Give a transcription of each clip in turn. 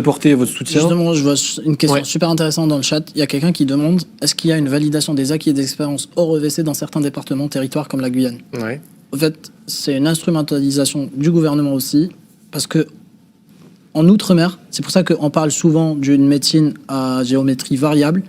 apporter votre soutien. Justement, je vois une question super intéressante dans le chat. Il y a quelqu'un qui demande est-ce qu'il y a une validation des acquis et des expériences hors EVC dans certains départements, territoires comme la Guyane? Ouais. En fait, c'est une instrumentalisation du gouvernement aussi, parce que en Outre-mer, c'est pour ça qu'on parle souvent d'une médecine à géométrie variable.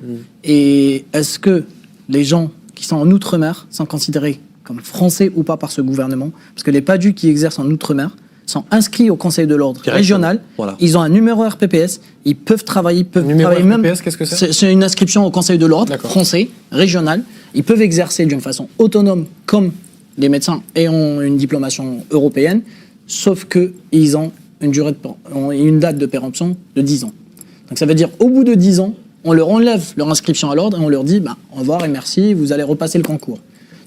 Et est-ce que les gens qui sont en Outre-mer sont considérés comme français ou pas par ce gouvernement? Parce que les PADU qui exercent en Outre-mer sont inscrits au Conseil de l'ordre régional. Voilà. Ils ont un numéro RPPS. Ils peuvent travailler, RPPS, même. qu'est-ce que c'est? C'est une inscription au Conseil de l'ordre français, régional. Ils peuvent exercer d'une façon autonome comme les médecins ayant une diplomation européenne, sauf qu'ils ont une date de péremption de 10 ans. Donc ça veut dire au bout de 10 ans, on leur enlève leur inscription à l'ordre et on leur dit au revoir et merci, vous allez repasser le concours.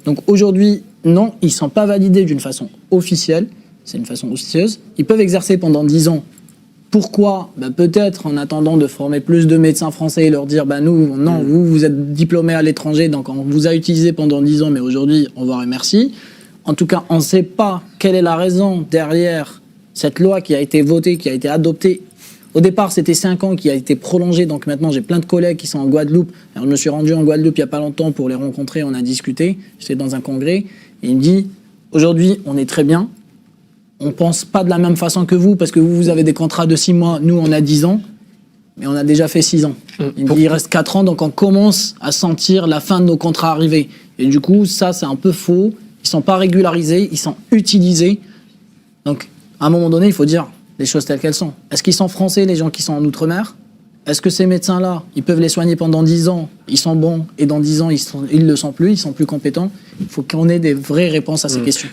Donc aujourd'hui, non, ils ne sont pas validés d'une façon officielle, c'est une façon officieuse. Ils peuvent exercer pendant 10 ans. Pourquoi? Peut-être en attendant de former plus de médecins français et leur dire nous, non, vous êtes diplômés à l'étranger, donc on vous a utilisé pendant 10 ans, mais aujourd'hui, au revoir et merci. En tout cas, on ne sait pas quelle est la raison derrière cette loi qui a été votée, qui a été adoptée. Au départ, c'était 5 ans qui a été prolongée, donc maintenant j'ai plein de collègues qui sont en Guadeloupe. Alors, je me suis rendu en Guadeloupe il n'y a pas longtemps pour les rencontrer, on a discuté, j'étais dans un congrès, et il me dit, aujourd'hui, on est très bien, on ne pense pas de la même façon que vous, parce que vous avez des contrats de 6 mois, nous on a 10 ans, mais on a déjà fait 6 ans. Il me dit, il reste 4 ans, donc on commence à sentir la fin de nos contrats arriver. Et du coup, ça c'est un peu faux, ils ne sont pas régularisés, ils sont utilisés. Donc, à un moment donné, il faut dire les choses telles qu'elles sont. Est-ce qu'ils sont français, les gens qui sont en Outre-mer? Est-ce que ces médecins-là, ils peuvent les soigner pendant 10 ans, ils sont bons, et dans 10 ans, ils ne le sont plus, ils sont plus compétents? Il faut qu'on ait des vraies réponses à ces questions.